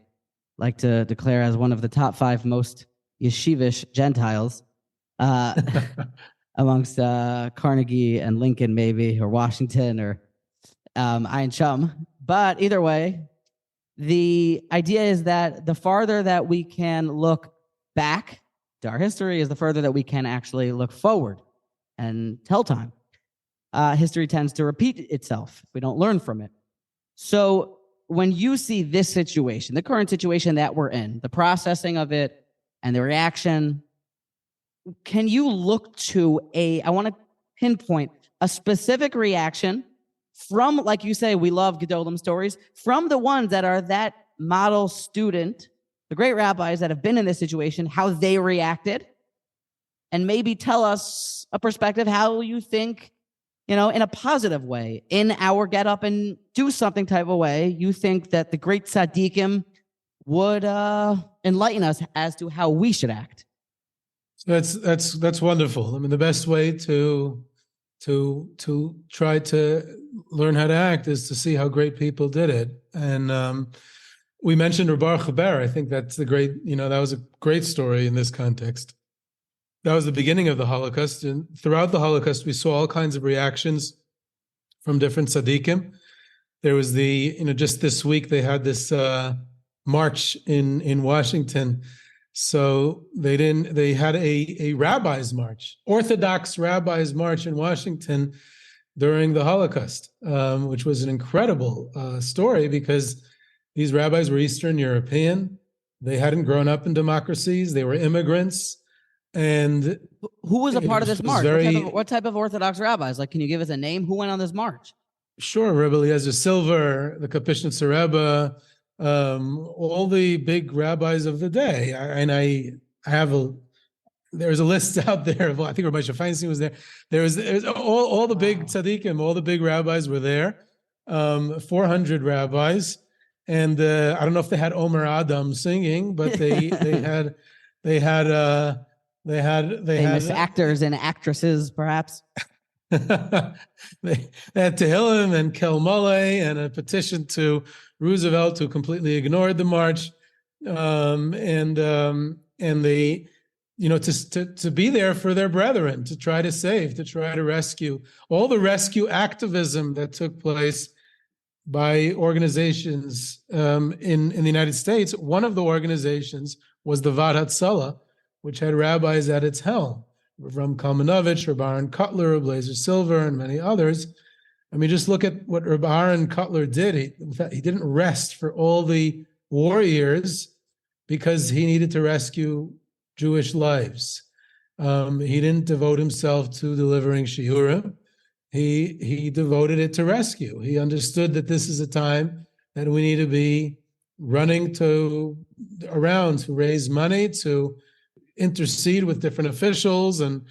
like to declare as one of the top 5 most yeshivish Gentiles, amongst Carnegie and Lincoln, maybe, or Washington, or Ayn Shum. But either way, the idea is that the farther that we can look back to our history is the further that we can actually look forward and tell time. History tends to repeat itself if we don't learn from it. So when you see this situation, the current situation that we're in, the processing of it and the reaction, can you look to I want to pinpoint a specific reaction from, like you say, we love Gedolim stories, from the ones that are that model student, the great rabbis that have been in this situation, how they reacted, and maybe tell us a perspective how you think, in a positive way, in our get up and do something type of way, you think that the great tzaddikim would enlighten us as to how we should act. That's wonderful. I mean, the best way to try to learn how to act is to see how great people did it. And we mentioned Rabbi Geberer. I think that's the great, that was a great story in this context. That was the beginning of the Holocaust. And throughout the Holocaust, we saw all kinds of reactions from different tzaddikim. There was just this week, they had this march in Washington. So they had a rabbis march, Orthodox rabbis march in Washington during the Holocaust, which was an incredible story because these rabbis were Eastern European. They hadn't grown up in democracies. They were immigrants. And who was a part of this march? What type of Orthodox rabbis? Like, can you give us a name? Who went on this march? Sure, Rebbe Eliezer Silver, the Kapishnitzer Rebbe, all the big rabbis of the day. There's a list out there of, I think Rabbi Feinstein was there. There's all the big tzaddikim, all the big rabbis were there. 400 rabbis, and I don't know if they had Omer Adam singing, but they had famous actors and actresses, perhaps. they had Tehillim and Kel Mole and a petition to Roosevelt, who completely ignored the march, and they, to be there for their brethren, to try to save, to try to rescue. All the rescue activism that took place by organizations in the United States, one of the organizations was the Vad Hatzalah, which had rabbis at its helm. Ram Kalmanovich, Rabbi Aaron Cutler, Blazer Silver, and many others. I mean, just look at what Rabbi Aaron Cutler did. He didn't rest for all the war years because he needed to rescue Jewish lives. He didn't devote himself to delivering shiurim. He devoted it to rescue. He understood that this is a time that we need to be running around to raise money, to intercede with different officials and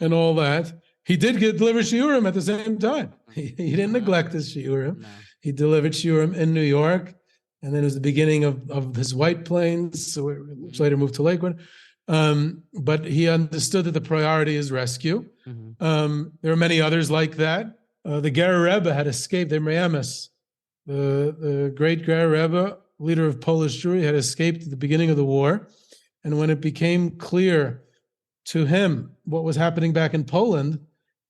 all that. He did deliver shiurim at the same time. He didn't neglect his shiurim. No. He delivered shiurim in New York, and then it was the beginning of his White Plains, which later moved to Lakewood. But he understood that the priority is rescue. Mm-hmm. There are many others like that. The Geberer Rebbe had escaped. The Me'amis, the great Geberer Rebbe, leader of Polish Jewry, had escaped at the beginning of the war. And when it became clear to him what was happening back in Poland,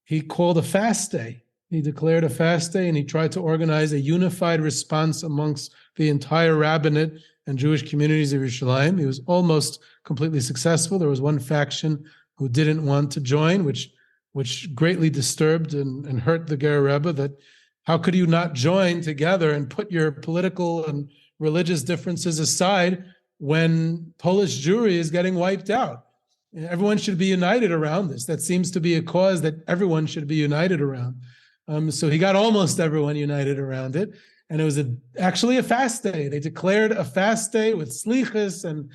he called a fast day. He declared a fast day, and he tried to organize a unified response amongst the entire rabbinate and Jewish communities of Yerushalayim. He was almost completely successful. There was one faction who didn't want to join, which greatly disturbed and hurt the Geberer Rebbe, that how could you not join together and put your political and religious differences aside when Polish Jewry is getting wiped out? Everyone should be united around this. That seems to be a cause that everyone should be united around. So he got almost everyone united around it. And it was actually a fast day. They declared a fast day with slichus and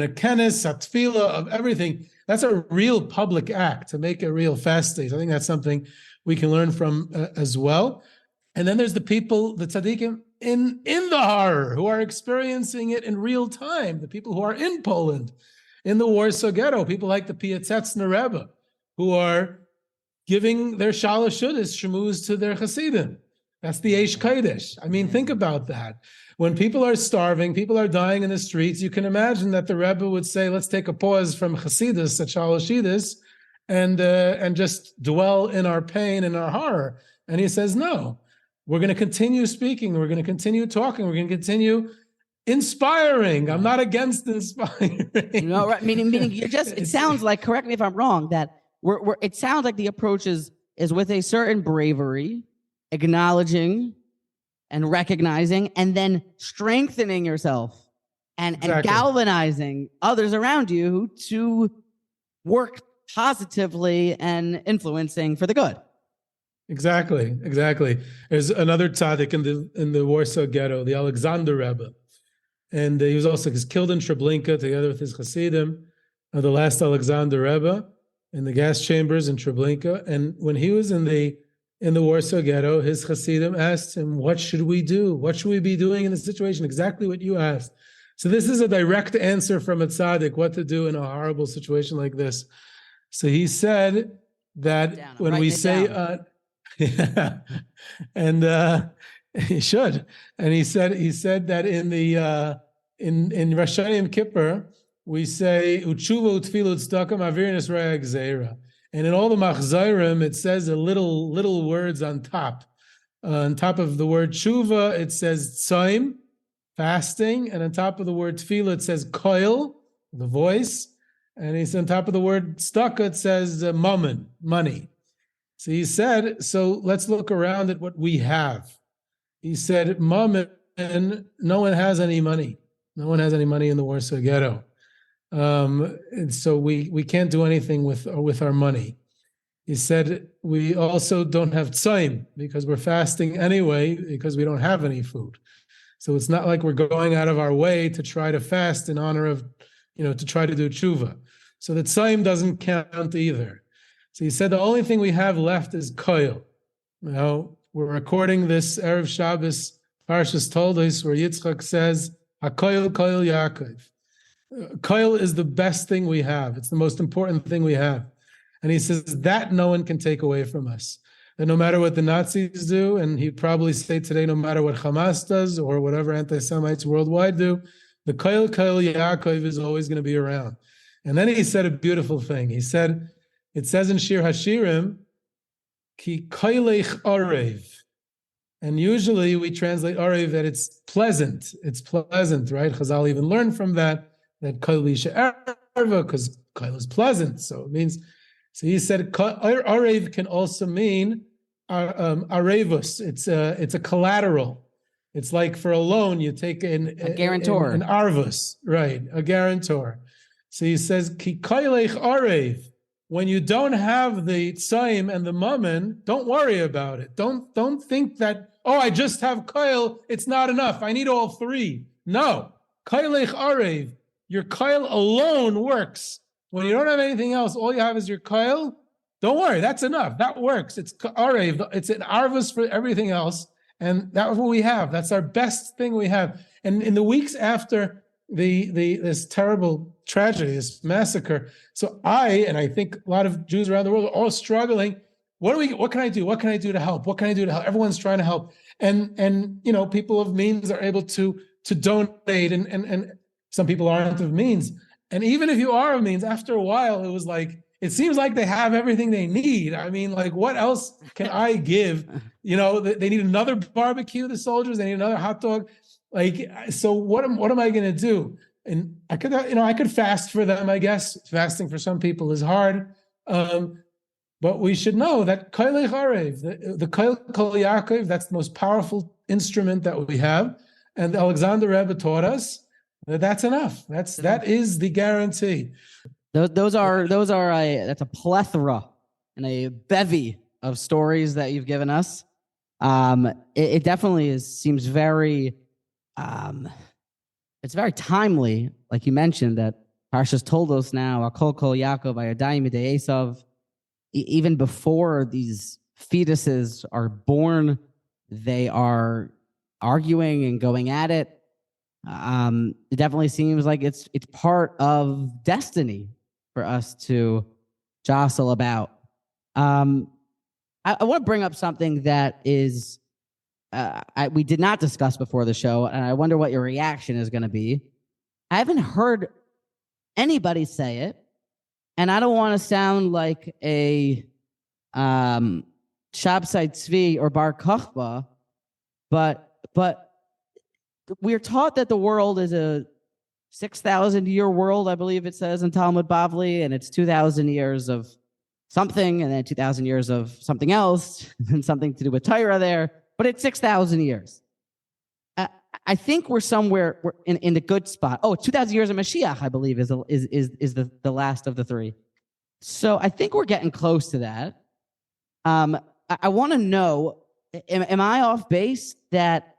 a kenes, a tefillah of everything. That's a real public act, to make a real fast day. So I think that's something we can learn from as well. And then there's the people, the tzaddikim in the horror, who are experiencing it in real time. The people who are in Poland, in the Warsaw Ghetto, people like the Piasetzner Rebbe, who are giving their shalosh shudas shemuz to their chassidim. That's the Eish Kodesh. I mean, think about that. When people are starving, people are dying in the streets, you can imagine that the Rebbe would say, let's take a pause from chassidus at shalosh and just dwell in our pain and our horror. And he says, no, we're going to continue speaking. We're going to continue talking. We're going to continue inspiring. I'm not against inspiring. Right? Meaning you're just, it sounds like, correct me if I'm wrong, that it sounds like the approach is with a certain bravery, acknowledging and recognizing, and then strengthening yourself and galvanizing others around you to work positively and influencing for the good. Exactly. There's another tzaddik in the Warsaw Ghetto, the Alexander Rebbe, and he was killed in Treblinka together with his chassidim, the last Alexander Rebbe, in the gas chambers in Treblinka. And when he was in the Warsaw Ghetto, his chassidim asked him, what should we do? What should we be doing in this situation? Exactly what you asked. So this is a direct answer from a tzaddik, what to do in a horrible situation like this. So he said that when we say, and he should, and he said that in Rosh Hashanah Yom Kippur, we say, Utshuva utfilu tzedakah ma'avir nisraya gzeira. And in all the machzairim, it says a little words on top. On top of the word tshuva, it says tzaim, fasting. And on top of the word tefillah, it says koil, the voice. And he's on top of the word tzedakah, it says mammon, money. So he said, so let's look around at what we have. He said, mammon, no one has any money. No one has any money in the Warsaw Ghetto. And so we can't do anything with our money. He said, we also don't have tzaim because we're fasting anyway because we don't have any food. So it's not like we're going out of our way to try to fast in honor of, to try to do tshuva. So the tzaim doesn't count either. So he said, the only thing we have left is koil. we're recording this Erev Shabbos, Parshas Toldos, where Yitzchak says, HaKoil Koil Yaakov. Koil is the best thing we have. It's the most important thing we have. And he says that no one can take away from us. That no matter what the Nazis do, and he'd probably say today, no matter what Hamas does or whatever anti-Semites worldwide do, the Koil Yaakov is always going to be around. And then he said a beautiful thing. He said, it says in Shir Hashirim, Ki Koilech Orev. And usually we translate Orev that it's pleasant. It's pleasant, right? Chazal even learned from that Koil Erva, because Koil is pleasant. So it means, so he said Orev can also mean Arevus. It's a collateral. It's like for a loan, you take a guarantor. An arvus, right? A guarantor. So he says, Ki koilech arev. When you don't have the tzaim and the mammon, don't worry about it. Don't think that, oh, I just have koil, it's not enough. I need all three. No. Koilech arev. Your koil alone works. When you don't have anything else, all you have is your koil. Don't worry, that's enough. That works. It's arev. It's an arvus for everything else. And that's what we have. That's our best thing we have. And in the weeks after this terrible tragedy, this massacre, so I think a lot of Jews around the world are all struggling. What can I do? What can I do to help? What can I do to help? Everyone's trying to help. And people of means are able to donate, and some people aren't of means. And even if you are of means, after a while, it was like, it seems like they have everything they need. I mean, like, what else can I give? They need another barbecue, the soldiers. They need another hot dog. Like, so what am I going to do? And I could fast for them, I guess. Fasting for some people is hard. But we should know that Koilech Arev, the Koil Yaakov, that's the most powerful instrument that we have. And Alexander Rebbe taught us that that's enough. That is the guarantee. That's a plethora and a bevy of stories that you've given us. It definitely seems very, it's very timely, like you mentioned, that Parshas told us now, Akol Kol Yaakov Ayadayim Midei Esav, even before these fetuses are born, they are arguing and going at it. It definitely seems like it's part of destiny for us to jostle about. I want to bring up something that is we did not discuss before the show, and I wonder what your reaction is going to be. I haven't heard anybody say it, and I don't want to sound like a Shabsai Tzvi or Bar Kochba, but we're taught that the world is a 6,000-year world, I believe it says in Talmud Bavli, and it's 2,000 years of something, and then 2,000 years of something else, and something to do with Torah there, but it's 6,000 years. I think we're somewhere in the good spot. Oh, 2,000 years of Mashiach, I believe, is the last of the three. So I think we're getting close to that. I want to know, am I off base that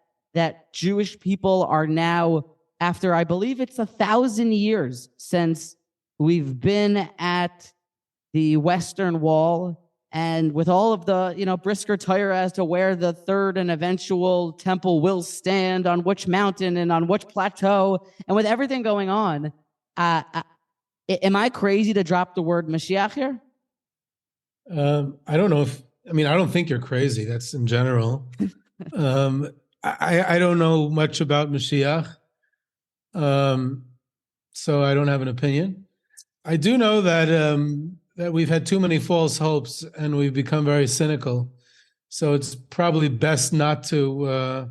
Jewish people are now, after I believe it's 1,000 years since we've been at the Western Wall, and with all of the brisker Torah as to where the third and eventual temple will stand, on which mountain and on which plateau, and with everything going on, am I crazy to drop the word Mashiach here? I don't know I don't think you're crazy. That's in general. I don't know much about Mashiach, so I don't have an opinion. I do know that we've had too many false hopes and we've become very cynical. So it's probably best not to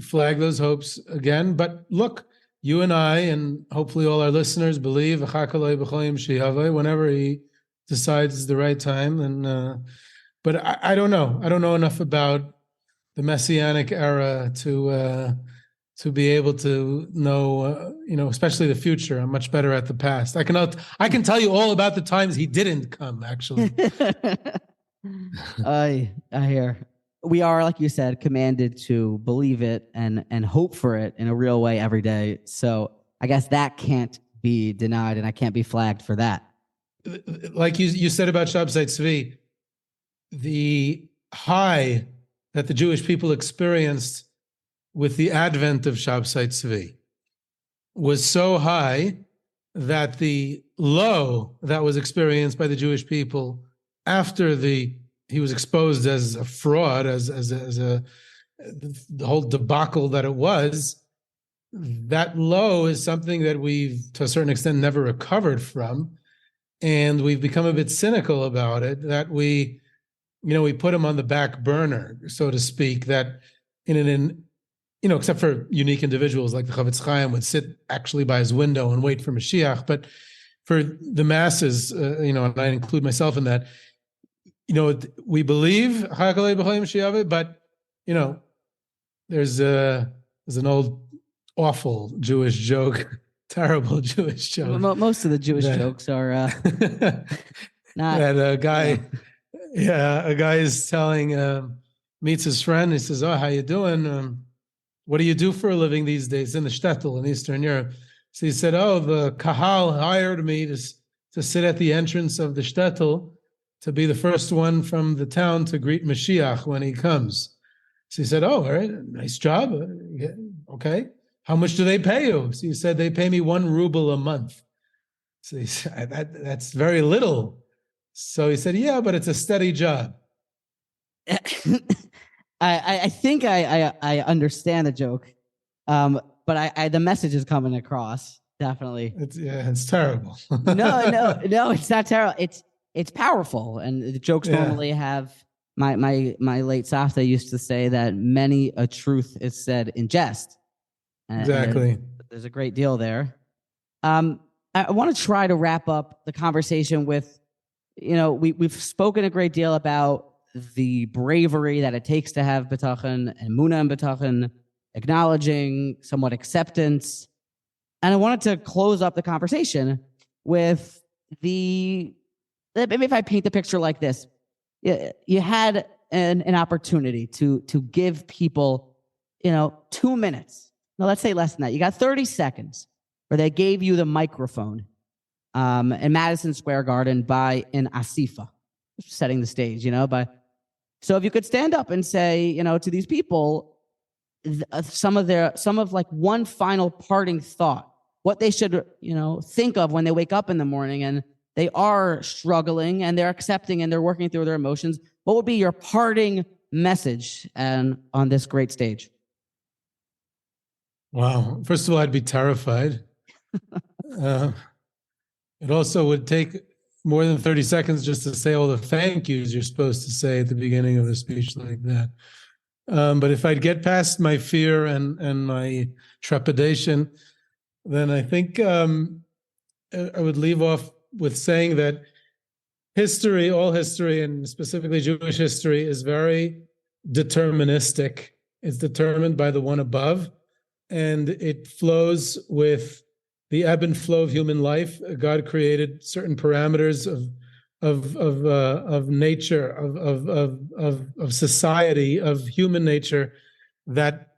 flag those hopes again. But look, you and I, and hopefully all our listeners, believe whenever he decides it's the right time. And but I don't know. I don't know enough about the Messianic era to be able to know, especially the future. I'm much better at the past. I can tell you all about the times he didn't come, actually. I hear. We are, like you said, commanded to believe it and hope for it in a real way every day. So I guess that can't be denied, and I can't be flagged for that. Like you said about Shabsai Tzvi, the high that the Jewish people experienced with the advent of Shabtai Tzvi was so high that the low that was experienced by the Jewish people after he was exposed as a fraud, as the whole debacle that it was, that low is something that we've, to a certain extent, never recovered from. And we've become a bit cynical about it, that we put him on the back burner, so to speak, that except for unique individuals like the Chavetz Chaim would sit actually by his window and wait for Mashiach. But for the masses, and I include myself in that, we believe, but, there's an old awful Jewish joke, terrible Jewish joke. Most of the Jewish jokes are not. That a guy is telling, meets his friend. He says, "Oh, how you doing? What do you do for a living these days?" In the shtetl in Eastern Europe. So he said, "Oh, the kahal hired me to sit at the entrance of the shtetl to be the first one from the town to greet Mashiach when he comes." So he said, "Oh, all right, nice job. Yeah, okay. How much do they pay you?" So he said, "They pay me 1 ruble a month." So he said, that's very little. So he said, "Yeah, but it's a steady job." I think I understand the joke, but the message is coming across, definitely. It's terrible. No, it's not terrible. It's powerful, and the jokes normally have. My late Safta used to say that many a truth is said in jest. Exactly. There's a great deal there. I want to try to wrap up the conversation with, we've spoken a great deal about the bravery that it takes to have bitachon and muna and bitachon, acknowledging somewhat acceptance. And I wanted to close up the conversation with maybe if I paint the picture like this, you had an opportunity to give people, 2 minutes. No, let's say less than that. You got 30 seconds where they gave you the microphone in Madison Square Garden by an asifa, setting the stage, so if you could stand up and say, to these people, some of like one final parting thought, what they should, think of when they wake up in the morning and they are struggling and they're accepting and they're working through their emotions, what would be your parting message on this great stage? Wow. First of all, I'd be terrified. It also would take more than 30 seconds just to say all the thank yous you're supposed to say at the beginning of a speech like that. But if I'd get past my fear and my trepidation, then I think I would leave off with saying that history, all history, and specifically Jewish history, is very deterministic. It's determined by the one above, and it flows with the ebb and flow of human life. God created certain parameters of nature, of society, of human nature that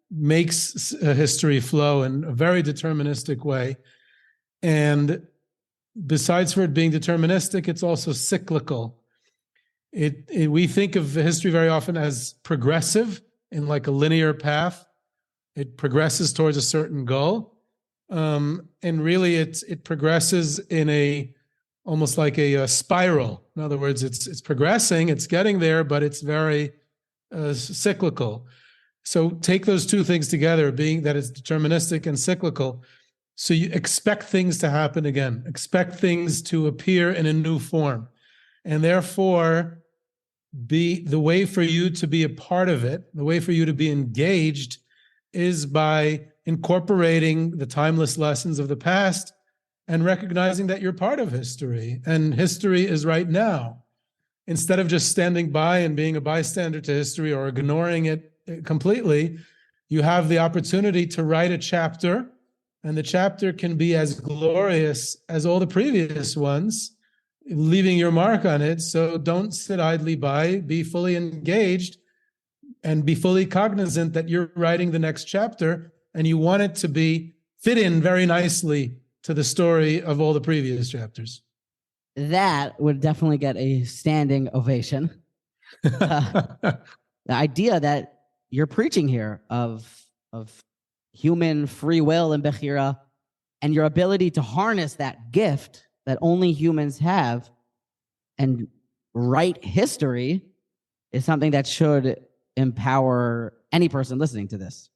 makes history flow in a very deterministic way. And besides for it being deterministic, it's also cyclical. We think of history very often as progressive in like a linear path. It progresses towards a certain goal. And really it progresses in almost like a spiral. In other words, it's progressing, it's getting there, but it's very cyclical. So take those two things together, being that it's deterministic and cyclical. So you expect things to happen again, expect things to appear in a new form. And therefore, the way for you to be a part of it, the way for you to be engaged is by incorporating the timeless lessons of the past and recognizing that you're part of history. And history is right now. Instead of just standing by and being a bystander to history or ignoring it completely, you have the opportunity to write a chapter, and the chapter can be as glorious as all the previous ones, leaving your mark on it. So don't sit idly by, be fully engaged, and be fully cognizant that you're writing the next chapter, and you want it to fit in very nicely to the story of all the previous chapters. That would definitely get a standing ovation. the idea that you're preaching here of human free will and bechira, and your ability to harness that gift that only humans have and write history is something that should empower any person listening to this.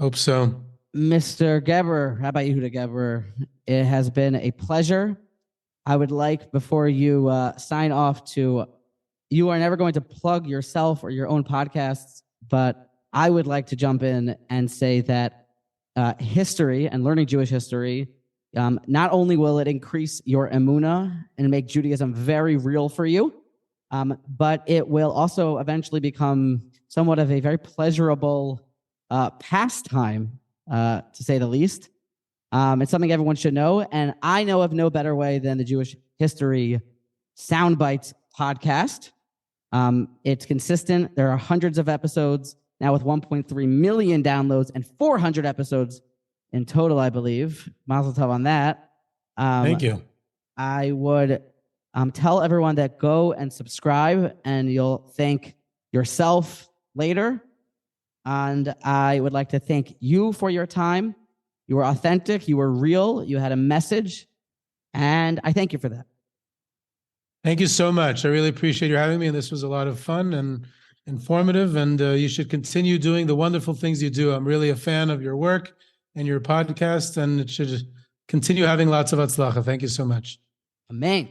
Hope so. Mr. Geberer, Rabbi Yehuda Geberer, it has been a pleasure. I would like, before you sign off, you are never going to plug yourself or your own podcasts, but I would like to jump in and say that history and learning Jewish history, not only will it increase your emunah and make Judaism very real for you, but it will also eventually become somewhat of a very pleasurable pastime, to say the least. It's something everyone should know, and I know of no better way than the Jewish History Soundbites podcast. It's consistent. There are hundreds of episodes now with 1.3 million downloads and 400 episodes in total, I believe. Mazel tov on that. Thank you. I would tell everyone that go and subscribe, and you'll thank yourself later. And I would like to thank you for your time. You were authentic. You were real. You had a message. And I thank you for that. Thank you so much. I really appreciate you having me. And this was a lot of fun and informative. And you should continue doing the wonderful things you do. I'm really a fan of your work and your podcast, and it should continue having lots of atzlacha. Thank you so much. Amen.